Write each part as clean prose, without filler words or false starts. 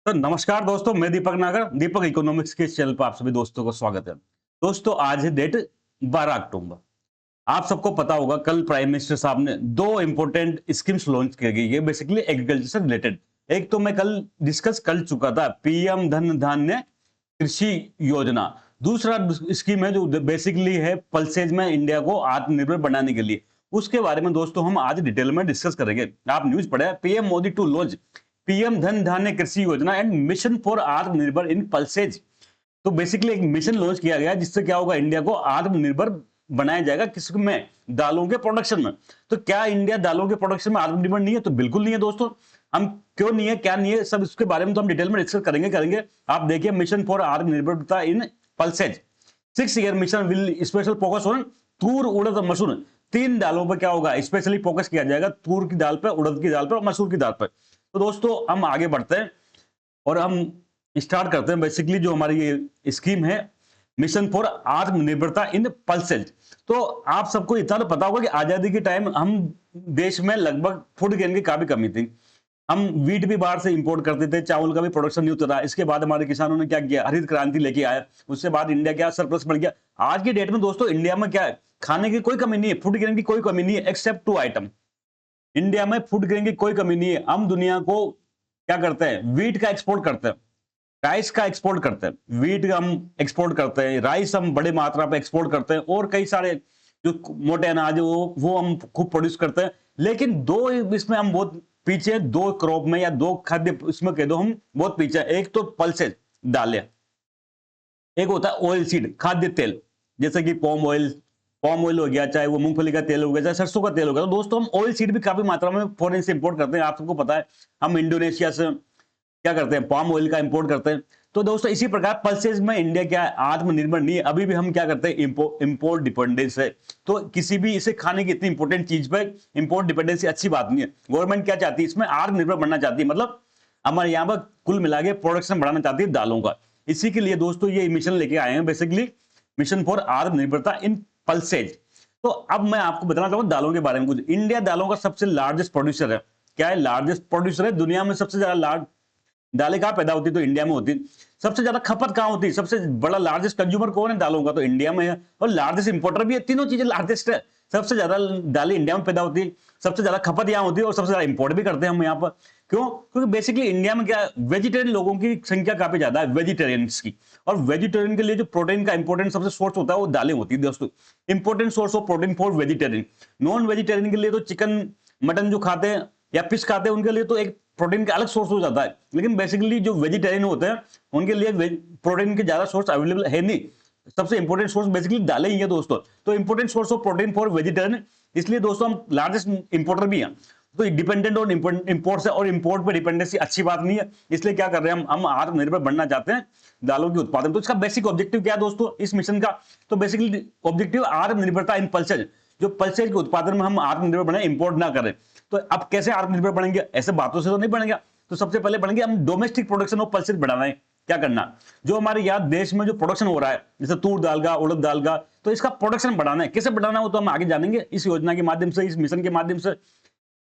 तो नमस्कार दोस्तों, मैं दीपक नागर, दीपक इकोनॉमिक्स के इस चैनल पर आप सभी दोस्तों को स्वागत है। दोस्तों, आज है डेट 12 अक्टूबर। आप सबको पता होगा कल प्राइम मिनिस्टर साहब ने दो इंपॉर्टेंट स्कीम्स लॉन्च की गई है, बेसिकली एग्रीकल्चर से रिलेटेड। एक तो मैं कल डिस्कस कर चुका था, पीएम धन धान्य कृषि योजना। दूसरा स्कीम है जो बेसिकली है पल्सेज में इंडिया को आत्मनिर्भर बनाने के लिए। उसके बारे में दोस्तों हम आज डिटेल में डिस्कस करेंगे। आप न्यूज पढ़े, PM Modi to launch PM Dhan Dhaanya Krishi Yojana and mission for Aatmanirbhar in pulses. तो बेसिकली एक मिशन लॉन्च किया गया जिससे क्या होगा, इंडिया को आत्मनिर्भर बनाया जाएगा। किस में? दालों के प्रोडक्शन में। तो क्या इंडिया दालों के प्रोडक्शन में आत्मनिर्भर नहीं है? तो बिल्कुल नहीं है दोस्तों। हम क्यों नहीं है, क्या नहीं है, सब इसके बारे में तो हम डिटेल में डिस्कस करेंगे। आप देखिए, mission for Atmanirbharta in pulses 6 year mission will special focus on tur, urad और मसूर। 3 दालों पर क्या होगा, स्पेशली फोकस किया जाएगा, तूर की दाल पर, उड़द की दाल पर और मसूर की दाल पर। तो दोस्तों हम आगे बढ़ते हैं और हम स्टार्ट करते हैं बेसिकली जो हमारी ये स्कीम है, mission for Atmanirbharta in pulses. तो आप सबको इतना तो पता होगा कि आजादी के टाइम हम देश में लगभग फूड ग्रेन की काफी कमी थी। हम वीट भी बाहर से इंपोर्ट करते थे, चावल का भी प्रोडक्शन नहीं होता था। इसके बाद हमारे किसानों ने क्या किया, हरित क्रांति लेके आया। उसके बाद इंडिया क्या सरप्लस बढ़ गया। आज की डेट में दोस्तों इंडिया में क्या है, खाने की कोई कमी नहीं है, फूड ग्रेन की कोई कमी नहीं है, एक्सेप्ट 2 आइटम। इंडिया में फूड ग्रेन की कोई कमी नहीं है। हम दुनिया को क्या करते हैं, वीट का एक्सपोर्ट करते हैं, राइस का एक्सपोर्ट करते हैं। वीट का हम एक्सपोर्ट करते हैं, राइस हम बड़े मात्रा पर एक्सपोर्ट करते हैं, और कई सारे जो मोटे अनाज है वो हम खूब प्रोड्यूस करते हैं। लेकिन दो इसमें हम बहुत पीछे, दो क्रॉप में या दो खाद्य इसमें कह दो हम बहुत पीछे। एक तो पल्सेज दालें, एक होता है ऑयल सीड खाद्य तेल, जैसे कि पॉम ऑयल हो गया, चाहे वो मूंगफली का तेल हो गया, चाहे सरसों का तेल हो गया। तो दोस्तों हम ऑयल सीड भी काफी मात्रा में फॉरेन से इंपोर्ट करते हैं। आप सबको पता है, हम इंडोनेशिया से क्या करते हैं, पाम ऑयल का इंपोर्ट करते हैं। तो दोस्तों इसी प्रकार पल्सेज में इंडिया क्या है, आत्मनिर्भर नहीं है। अभी भी हम क्या करते हैं, इंपोर्ट डिपेंडेंस है। तो किसी भी इसे खाने की इतनी इंपॉर्टेंट चीज पे इंपोर्ट डिपेंडेंसी अच्छी बात नहीं है। गवर्नमेंट क्या चाहती है, इसमें आत्मनिर्भर बनना चाहती है, मतलब हमारे यहाँ पर कुल मिला के प्रोडक्शन बढ़ाना चाहती है दालों का। इसी के लिए दोस्तों ये मिशन लेके आए हैं, basically mission for Atmanirbharta in pulses. तो अब मैं आपको बताना चाहूंगा दालों के बारे में कुछ। इंडिया दालों का सबसे लार्जेस्ट प्रोड्यूसर है। क्या है, लार्जेस्ट प्रोड्यूसर है दुनिया में। सबसे ज्यादा लार्ज दालें कहां पैदा होती है, तो इंडिया में होती है। सबसे ज्यादा खपत कहां होती है, सबसे बड़ा लार्जेस्ट कंज्यूमर कौन है दालों का, तो इंडिया में है। और लार्जेस्ट इंपोर्टर भी है। तीनों चीजें लार्जेस्ट है। सबसे ज्यादा दालें इंडिया में पैदा होती है, सबसे ज्यादा खपत यहाँ होती है, और सबसे ज्यादा इंपोर्ट भी करते हैं हम यहाँ पर। क्यों? क्योंकि बेसिकली इंडिया में क्या, वेजिटेरियन लोगों की संख्या काफी ज्यादा है, वेजिटेरियंस की। और वेजिटेरियन के लिए जो प्रोटीन का इंपोर्टेंट सबसे सोर्स होता है वो दालें होती है दोस्तों। Important source of protein for vegetarian. Non vegetarian के लिए तो चिकन मटन जो खाते हैं या फिश खाते हैं, उनके लिए तो एक प्रोटीन का अलग सोर्स हो जाता है। लेकिन बेसिकली जो वेजिटेरियन होते हैं उनके लिए प्रोटीन के ज्यादा सोर्स अवेलेबल है नहीं। सबसे इंपोर्टेंट सोर्स बेसिकली दालें ही है दोस्तों। तो important source of protein for vegetarian, इसलिए दोस्तों हम लार्जेस्ट इंपोर्टर भी हैं। तो डिपेंडेंट ऑन इंपोर्ट से, और इंपोर्ट पे डिपेंडेंसी अच्छी बात नहीं है। इसलिए क्या कर रहे हैं, हम आत्मनिर्भर बनना चाहते हैं दालों के उत्पादन। तो इसका बेसिक ऑब्जेक्टिव क्या है दोस्तों इस मिशन का, तो बेसिकली ऑब्जेक्टिव आत्मनिर्भरता इन पल्सेज। जो पल्सेज के उत्पादन में हम आत्मनिर्भर बने, इंपोर्ट ना करें। तो अब कैसे आत्मनिर्भर बनेंगे, ऐसे बातों से तो नहीं बनेगा। तो सबसे पहले बनेंगे हम डोमेस्टिक प्रोडक्शन ऑफ पल्सेज बढ़ाना है। क्या करना, जो हमारे यहाँ देश में जो प्रोडक्शन हो रहा है, जैसे तूर दाल का, उड़द दाल का, तो इसका प्रोडक्शन बढ़ाना है। कैसे बढ़ाना है वो तो हम आगे जानेंगे इस योजना के माध्यम से, इस मिशन के माध्यम से।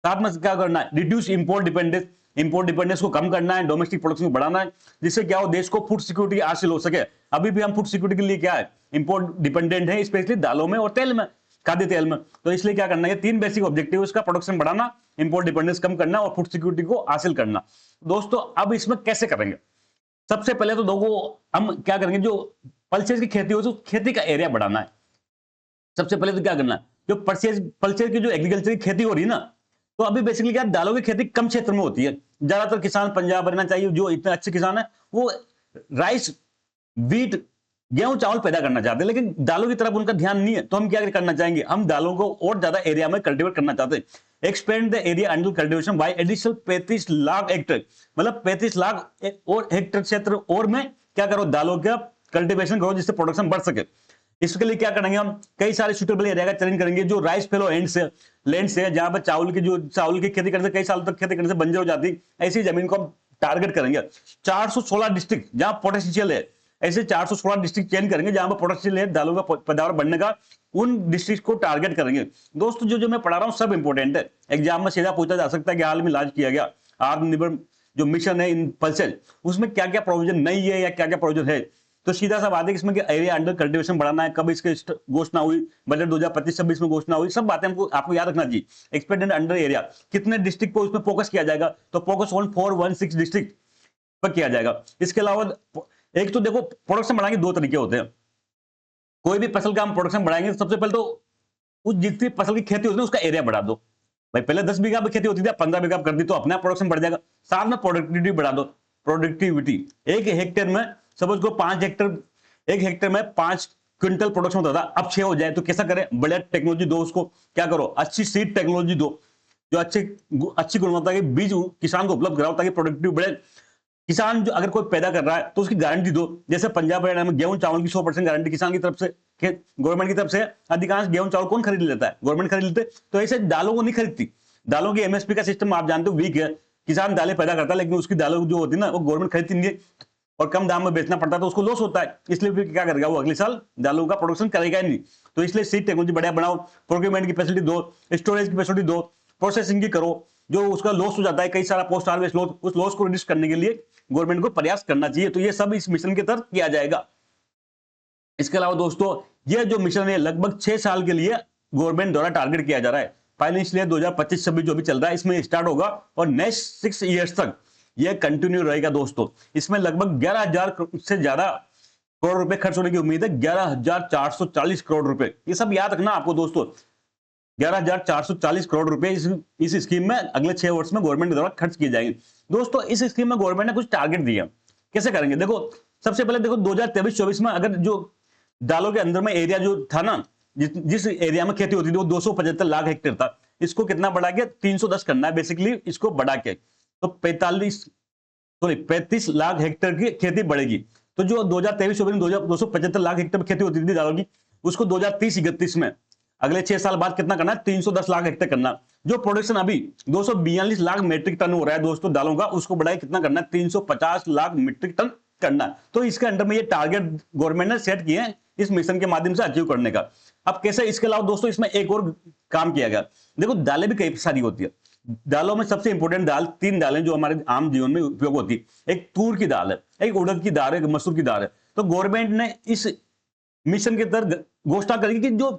साथ में क्या करना है, reduce import dependence. Import dependence को कम करना है, डोमेस्टिक प्रोडक्शन को बढ़ाना है, जिससे क्या हो, देश को फूड सिक्योरिटी हासिल हो सके। अभी भी हम फूड सिक्योरिटी के लिए क्या है, इंपोर्ट डिपेंडेंट है, स्पेशली दालों में और तेल में, खाद्य तेल में। तो इसलिए क्या करना है, 3 बेसिक ऑब्जेक्टिव, इसका प्रोडक्शन बढ़ाना, इंपोर्ट डिपेंडेंस कम करना और फूड सिक्योरिटी को हासिल करना। दोस्तों अब इसमें कैसे करेंगे, सबसे पहले तो दोस्तों हम क्या करेंगे, जो पल्सेज की खेती हो तो खेती का एरिया बढ़ाना है। सबसे पहले तो क्या करना है, जो पल्सेज की जो एग्रीकल्चर की खेती हो रही है ना, तो अभी बेसिकली क्या, दालों की खेती कम क्षेत्र में होती है। ज्यादातर किसान पंजाब हरियाणा चाहिए, जो इतने अच्छे किसान है वो राइस, वीट, गेहूं चावल पैदा करना चाहते हैं, लेकिन दालों की तरफ उनका ध्यान नहीं है। तो हम क्या करना चाहेंगे, हम दालों को और ज्यादा एरिया में कल्टीवेट करना चाहते हैं। Expand the area under cultivation bye additional 35 lakh hectare, मतलब 35 लाख और हेक्टेयर क्षेत्र और में क्या करो, दालों का कल्टीवेशन करो, जिससे प्रोडक्शन बढ़ सके। इसके लिए क्या करेंगे, हम कई सारे सुटेबल एरिया का चयन करेंगे, जो राइस फेलो लैंड से, जहां पर चावल की खेती करने से कई साल तक खेती करने से बंजर हो जाती, ऐसी जमीन को हम टारगेट करेंगे। 416 डिस्ट्रिक्ट जहां पोटेंशियल है, ऐसे 416 डिस्ट्रिक्ट चयन करेंगे जहां पर पोटेंशियल है दालों का पैदावार बढ़ने का, उन डिस्ट्रिक्ट को टारगेट करेंगे। दोस्तों जो मैं पढ़ा रहा हूं सब इंपोर्टेंट है, एग्जाम में सीधा पूछा जा सकता है कि हाल में लॉन्च किया गया आत्मनिर्भर जो मिशन है इन पल्सेज, उसमें क्या क्या प्रोविजन नहीं है या क्या क्या प्रोविजन है। तो सीधा सा बात है कि इसमें एरिया अंडर कल्टीवेशन बढ़ाना है, कब इसके घोषणा हुई, बजट 2025-26 में घोषणा हुई, सब बातें हमको आपको याद रखना चाहिए। एक्सपेंडेड अंडर एरिया, कितने डिस्ट्रिक्ट को इसमें फोकस किया जाएगा, तो फोकस ऑन 416 डिस्ट्रिक्ट पर किया जाएगा। इसके अलावा एक तो देखो प्रोडक्शन बढ़ाने के दो तरीके होते हैं। कोई भी फसल का हम प्रोडक्शन बढ़ाएंगे तो सबसे पहले तो उस जितनी फसल की खेती होती है उसका एरिया बढ़ा दो। भाई पहले 10 बीघा पे खेती होती थी, 15 बीघा कर दी तो अपना प्रोडक्शन बढ़ जाएगा। साथ में प्रोडक्टिविटी बढ़ा दो। प्रोडक्टिविटी एक हेक्टेयर में सपोज को 5 हेक्टेयर, एक हेक्टेयर में 5 क्विंटल प्रोडक्शन होता था, अब 6 हो जाए तो कैसा करें, बढ़िया टेक्नोलॉजी दो उसको, क्या करो, अच्छी सीड टेक्नोलॉजी दो, जो अच्छी गुणवत्ता के बीज किसान को उपलब्ध कराओ ताकि प्रोडक्टिविटी बढ़े। किसान जो अगर कोई पैदा कर रहा है तो उसकी गारंटी दो। जैसे पंजाब हरियाणा में गेहूं चावल की 100% गारंटी किसान की तरफ से, गवर्नमेंट की तरफ से। अधिकांश गेहूं चावल कौन खरीद लेता है, गवर्नमेंट खरीद लेते। तो ऐसे दालों को नहीं खरीदती। दालों की एमएसपी का सिस्टम आप जानते हो वीक है। किसान दालें पैदा करता है लेकिन उसकी दालों जो होती है ना वो गवर्नमेंट खरीदती नहीं है और कम दाम में बेचना पड़ता है तो उसको लॉस होता है। इसलिए फिर क्या करेगा वो, अगले साल दालों का प्रोडक्शन करेगा ही नहीं। तो इसलिए सीड टेक्नोलॉजी बढ़िया बनाओ, प्रोक्योरमेंट की फैसिलिटी दो, स्टोरेज की फैसिलिटी दो, प्रोसेसिंग की करो। जो उसका लॉस हो जाता है कई सारा पोस्ट हार्वेस्ट लॉस, उस लॉस को रिड्यूस करने के लिए गवर्नमेंट को प्रयास करना चाहिए। तो ये सब इस मिशन के तहत किया जाएगा। इसके अलावा दोस्तों ये जो मिशन है लगभग 6 साल के लिए गवर्नमेंट द्वारा टारगेट किया जा रहा है। फाइनेंशियल ईयर 2025-26 जो भी चल रहा है इसमें स्टार्ट होगा और नेक्स्ट 6 इयर्स तक ये कंटिन्यू रहेगा दोस्तों। इसमें लगभग 11,000 से ज्यादा करोड़ रुपए खर्च होने की उम्मीद है। 11,440 करोड़ रुपए, ये सब याद रखना आपको दोस्तों। 11,440 करोड़ रुपए इस स्कीम में अगले 6 वर्ष में गवर्नमेंट द्वारा खर्च किए जाएंगे। दोस्तों इस स्कीम में गवर्नमेंट ने कुछ टारगेट दिया, कैसे करेंगे देखो। सबसे पहले देखो 2023-24 में अगर जो दालों के अंदर में एरिया जो था ना, जिस एरिया में खेती होती थी वो 275 लाख हेक्टेयर था, इसको कितना बढ़ा के 310 करना है बेसिकली। इसको बढ़ा के तो 35 लाख हेक्टेयर की खेती बढ़ेगी। तो जो 2023-24 में 275 लाख हेक्टेयर खेती होती थी दालों की, उसको 2030-31 में अगले 6 साल बाद कितना करना है, 310 लाख हेक्टेयर करना। जो प्रोडक्शन अभी 242 लाख मीट्रिक टन हो रहा है दोस्तों दालों का, उसको बढ़ाए कितना करना है, 350 लाख मीट्रिक टन करना। तो इसके अंडर में ये टारगेट गवर्नमेंट ने सेट किए हैं इस मिशन के माध्यम से अचीव करने का। अब कैसे, इसके अलावा दोस्तों इसमें एक और काम किया गया। देखो दालें भी कई सारी होती है। दालों में सबसे इंपॉर्टेंट दाल 3 दालें जो हमारे आम जीवन में उपयोग होती है। एक तूर की दाल है, एक उड़द की दाल है, एक मसूर की दाल है। तो गवर्नमेंट ने इस मिशन के तहत घोषणा करेगी कि जो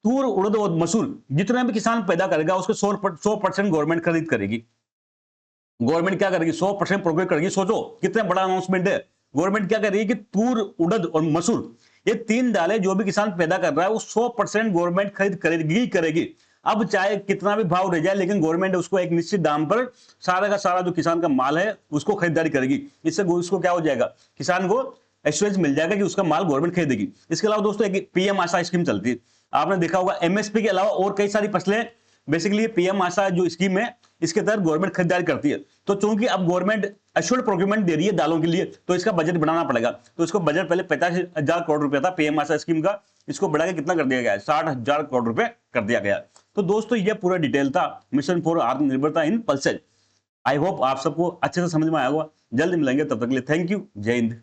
तूर उड़द और मसूर जितना भी किसान पैदा करेगा उसको 100% गवर्नमेंट खरीद करेगी। गवर्नमेंट क्या करेगी, 100% प्रोक्योर करेगी। सोचो कितना बड़ा अनाउंसमेंट है। गवर्नमेंट क्या करेगी कि तूर उड़द और मसूर ये 3 दालें जो भी किसान पैदा कर रहा है वो 100% गवर्नमेंट खरीद करेगी। अब चाहे कितना भी भाव रह जाए लेकिन गवर्नमेंट उसको एक निश्चित दाम पर सारा का सारा जो किसान का माल है उसको खरीदारी करेगी। इससे उसको क्या हो जाएगा, किसान को एश्योरेंस मिल जाएगा कि उसका माल गवर्नमेंट खरीदेगी। इसके अलावा दोस्तों एक पीएम आशा स्कीम चलती है, आपने देखा होगा। एमएसपी के अलावा और कई सारी फसलें, बेसिकली पीएम आशा जो स्कीम है इसके तहत गवर्नमेंट खरीदारी करती है। तो चूंकि अब गवर्नमेंट एश्योर्ड प्रोक्योरमेंट दे रही है दालों के लिए तो इसका बजट बढ़ाना पड़ेगा। तो इसको बजट पहले 85,000 करोड़ रुपया था पीएम आशा स्कीम का, इसको बढ़ा के कितना कर दिया गया है, 60,000 करोड़ रुपए कर दिया गया। तो दोस्तों ये पूरा डिटेल था mission for Atmanirbharta in pulses. I hope आप सबको अच्छे से समझ में आया होगा। जल्द मिलेंगे, तब तक के लिए थैंक यू, जय हिंद।